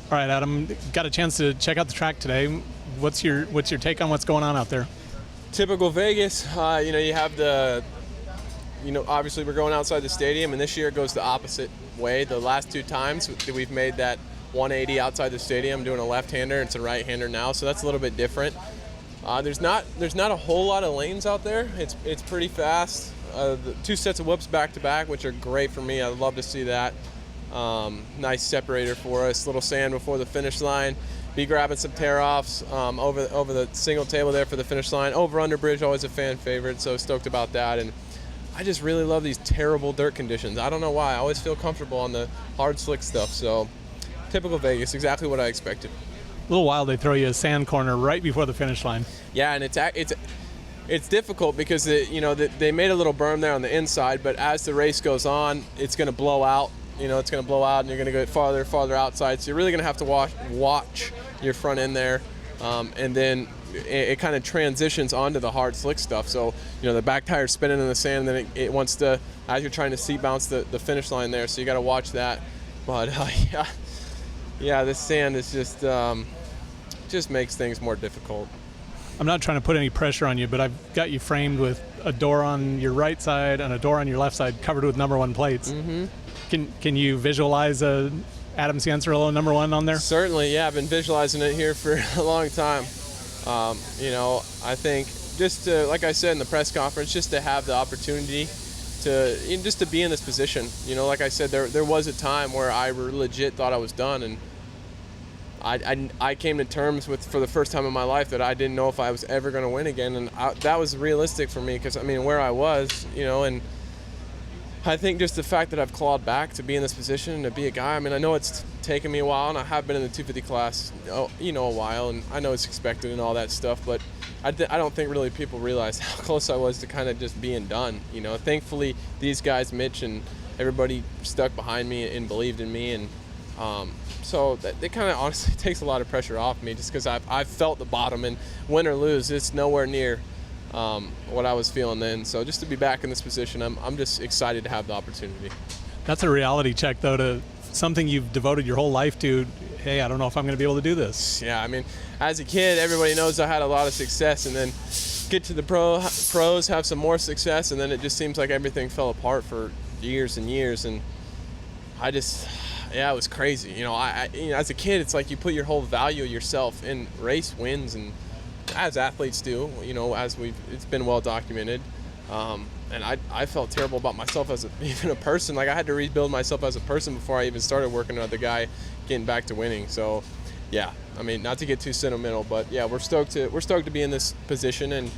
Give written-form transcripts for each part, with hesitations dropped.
All right, Adam, got a chance to check out the track today. What's your take on what's going on out there? Typical Vegas. You have obviously we're going outside the stadium, and this year it goes the opposite way. The last 2 times we've made that 180 outside the stadium, doing a left-hander. It's a right-hander now, so that's a little bit different. There's not a whole lot of lanes out there. It's pretty fast. The 2 sets of whoops back-to-back, which are great for me. I'd love to see that. Nice separator for us. Little sand before the finish line. Be grabbing some tear-offs over the single table there for the finish line. Over-under bridge, always a fan favorite, so stoked about that. And I just really love these terrible dirt conditions. I don't know why. I always feel comfortable on the hard, slick stuff. So typical Vegas, exactly what I expected. A little while they throw you a sand corner right before the finish line. Yeah, and it's difficult because they made a little berm there on the inside, but as the race goes on, it's going to blow out. It's going to blow out, and you're going to go farther outside. So you're really going to have to watch your front end there, and then it kind of transitions onto the hard, slick stuff. So the back tire's spinning in the sand, and then it wants to, as you're trying to seat bounce the finish line there. So you got to watch that. But yeah, this sand is just makes things more difficult. I'm not trying to put any pressure on you, but I've got you framed with a door on your right side and a door on your left side covered with number 1 plates. Mm-hmm. Can you visualize a Adam Cianciarulo number 1 on there? Certainly, yeah. I've been visualizing it here for a long time. I think just to, like I said in the press conference, just to have the opportunity to be in this position. Like I said, there was a time where I legit thought I was done, and I came to terms with, for the first time in my life, that I didn't know if I was ever going to win again, and that was realistic for me because, where I was, and I think just the fact that I've clawed back to be in this position and to be a guy, I know it's taken me a while, and I have been in the 250 class, a while, and I know it's expected and all that stuff, but I don't think really people realize how close I was to kind of just being done. Thankfully, these guys, Mitch and everybody, stuck behind me and believed in me, and so that it kind of honestly takes a lot of pressure off me, just because I've felt the bottom, and win or lose, it's nowhere near what I was feeling then. So just to be back in this position, I'm just excited to have the opportunity. That's a reality check, though, to something you've devoted your whole life to. Hey, I don't know if I'm going to be able to do this. Yeah, as a kid, everybody knows I had a lot of success, and then get to the pros, have some more success, and then it just seems like everything fell apart for years and years, and it was crazy. As a kid, it's like you put your whole value of yourself in race wins, and as athletes do, it's been well documented. And I felt terrible about myself as even a person. Like, I had to rebuild myself as a person before I even started working with the guy getting back to winning. So, yeah, not to get too sentimental, but yeah, we're stoked to be in this position. And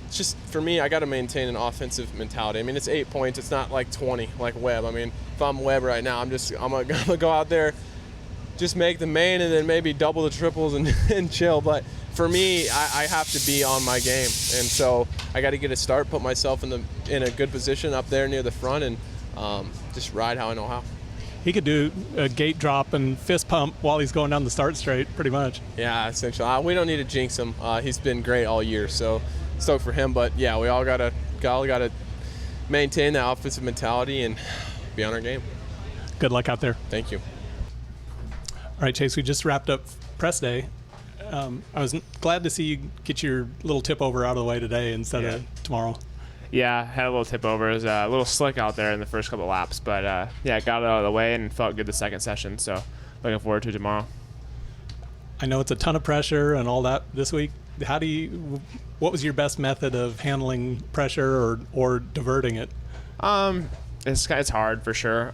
it's just, for me, I got to maintain an offensive mentality. It's 8 points. It's not like 20 like Webb. If I'm Webb right now, I'm gonna go out there, just make the main, and then maybe double the triples and chill. But for me, I have to be on my game, and so I got to get a start, put myself in a good position up there near the front, and just ride how I know how. He could do a gate drop and fist pump while he's going down the start straight, pretty much. Yeah, essentially. We don't need to jinx him. He's been great all year, so stoked for him. But yeah, we all gotta maintain that offensive mentality and be on our game. Good luck out there. Thank you. All right, Chase, we just wrapped up press day. I was glad to see you get your little tip over out of the way today instead of tomorrow. Yeah, had a little tip over. It was a little slick out there in the first couple of laps, but got it out of the way and felt good the second session. So looking forward to tomorrow. I know it's a ton of pressure and all that this week. What was your best method of handling pressure or diverting it? It's hard for sure.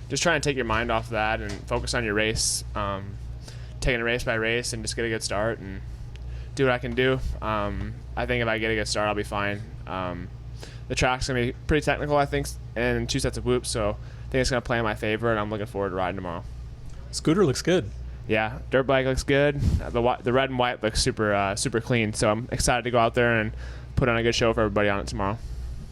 Just trying to take your mind off that and focus on your race. Taking it race by race and just get a good start and do what I can do. I think if I get a good start, I'll be fine. The track's going to be pretty technical, I think, and 2 sets of whoops, so I think it's going to play in my favor, and I'm looking forward to riding tomorrow. Scooter looks good. Yeah, dirt bike looks good. The red and white looks super clean, so I'm excited to go out there and put on a good show for everybody on it tomorrow.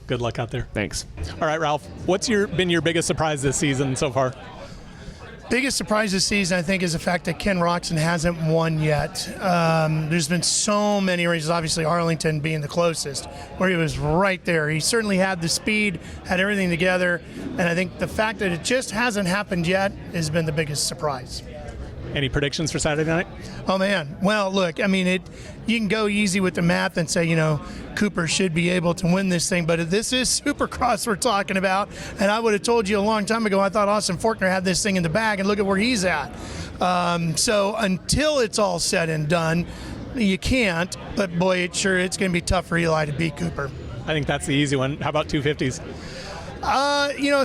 Good luck out there. Thanks. All right, Ralph, what's been your biggest surprise this season so far? Biggest surprise this season, I think, is the fact that Ken Roczen hasn't won yet. There's been so many races, obviously Arlington being the closest, where he was right there. He certainly had the speed, had everything together, and I think the fact that it just hasn't happened yet has been the biggest surprise. Any predictions for Saturday night? Oh man, well look, I mean you can go easy with the math and say, Cooper should be able to win this thing, but this is Supercross we're talking about, and I would have told you a long time ago I thought Austin Forkner had this thing in the bag, and look at where he's at. So until it's all said and done, you can't, but boy, it's going to be tough for Eli to beat Cooper. I think that's the easy one. How about 250s?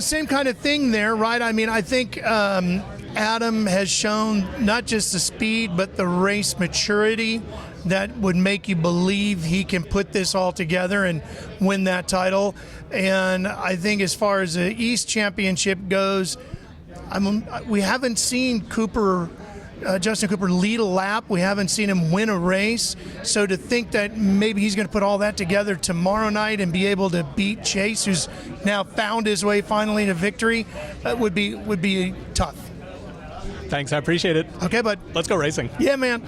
Same kind of thing there, right? I mean, I think Adam has shown not just the speed, but the race maturity that would make you believe he can put this all together and win that title. And I think as far as the East Championship goes, we haven't seen Justin Cooper lead a lap. We haven't seen him win a race. So to think that maybe he's going to put all that together tomorrow night and be able to beat Chase, who's now found his way finally to victory, would be tough. Thanks, I appreciate it. Okay, bud. Let's go racing. Yeah, man.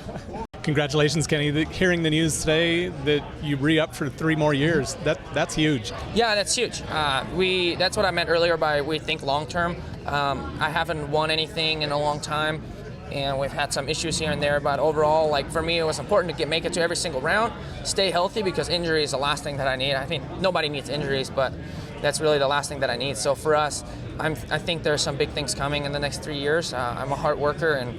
Congratulations, Kenny. Hearing the news today that you re-up for 3 more years, that's huge. Yeah, that's huge. That's what I meant earlier by we think long term. I haven't won anything in a long time, and we've had some issues here and there, but overall, like for me, it was important to make it to every single round, stay healthy, because injury is the last thing that I need. I think nobody needs injuries, but that's really the last thing that I need. So for us, I think there's some big things coming in the next 3 years. I'm a hard worker, and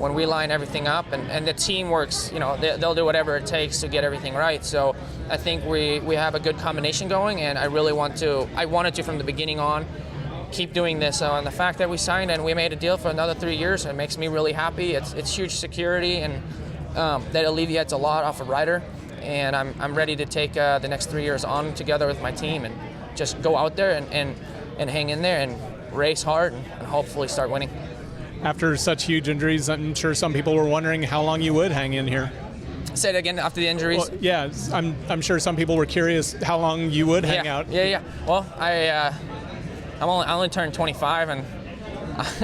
when we line everything up and the team works, they'll do whatever it takes to get everything right. So I think we have a good combination going, and I wanted to from the beginning on keep doing this. And the fact that we signed and we made a deal for another 3 years, it makes me really happy. It's huge security, and that alleviates a lot off a rider. And I'm ready to take the next 3 years on together with my team and just go out there and hang in there and race hard and hopefully start winning. After such huge injuries, I'm sure some people were wondering how long you would hang in here. Say it again, after the injuries? Well, yeah, I'm sure some people were curious how long you would hang out. Yeah. Well, I only turned 25, and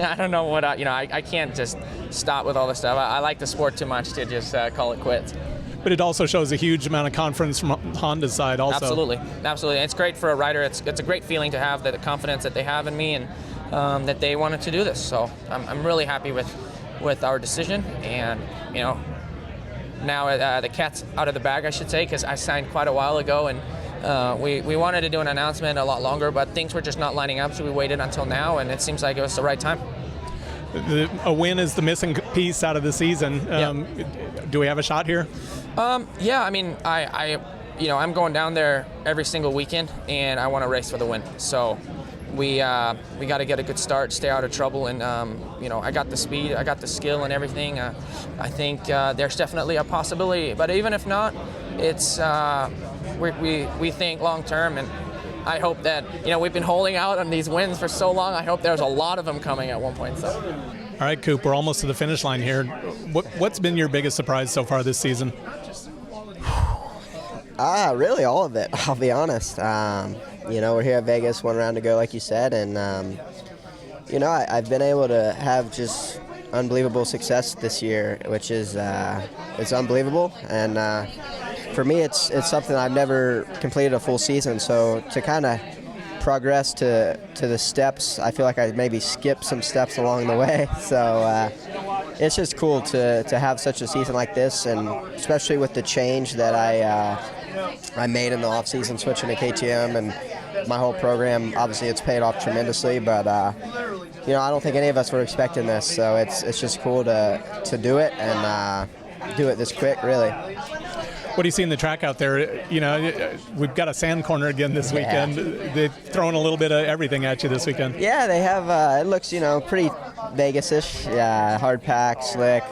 I don't know what I can't just stop with all this stuff. I like the sport too much to just call it quits. But it also shows a huge amount of confidence from Honda's side also. Absolutely. It's great for a rider. It's a great feeling to have the confidence that they have in me, and that they wanted to do this. So I'm really happy with our decision, and now the cat's out of the bag, I should say, because I signed quite a while ago, and we wanted to do an announcement a lot longer, but things were just not lining up, so we waited until now, and it seems like it was the right time. A win is the missing piece out of the season. Do we have a shot here? Yeah, I mean, I'm going down there every single weekend, and I want to race for the win. So we got to get a good start, stay out of trouble, and I got the speed, I got the skill, and everything. I think there's definitely a possibility, but even if not, it's we think long term, and I hope that we've been holding out on these wins for so long. I hope there's a lot of them coming at one point. So. All right, Coop, we're almost to the finish line here. What's been your biggest surprise so far this season? Really all of it, I'll be honest. We're here at Vegas, 1 round to go, like you said, and I've been able to have just unbelievable success this year, which is it's unbelievable. And for me, it's something I've never completed a full season, so to kind of progress to the steps, I feel like I maybe skipped some steps along the way. So it's just cool to have such a season like this, and especially with the change that I made in the off season, switching to KTM and my whole program. Obviously, it's paid off tremendously, but I don't think any of us were expecting this. So it's just cool to do it and do it this quick, really. What do you see in the track out there? We've got a sand corner again this weekend. They've thrown a little bit of everything at you this weekend. Yeah, they have. It looks, pretty Vegas-ish. Yeah, hard pack, slick,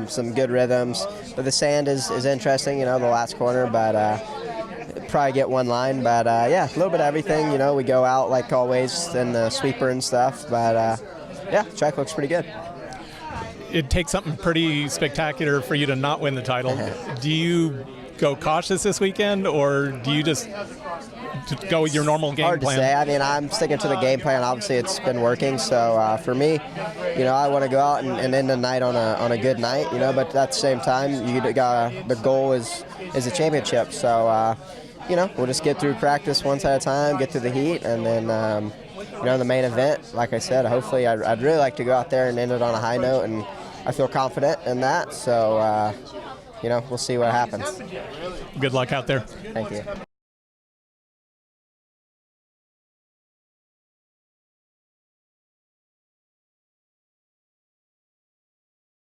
some good rhythms. But the sand is interesting, the last corner, but probably get one line. But, yeah, a little bit of everything. We go out like always in the sweeper and stuff. But, yeah, the track looks pretty good. It takes something pretty spectacular for you to not win the title. Do you go cautious this weekend, or do you just go with your normal game plan? Hard to say. I mean, I'm sticking to the game plan. Obviously, it's been working. So for me, I want to go out and end the night on a good night. But at the same time, the goal is a championship. So we'll just get through practice one at a time, get through the heat, and then the main event. Like I said, hopefully, I'd really like to go out there and end it on a high note and I feel confident in that. So, we'll see what happens. Good luck out there. Thank you.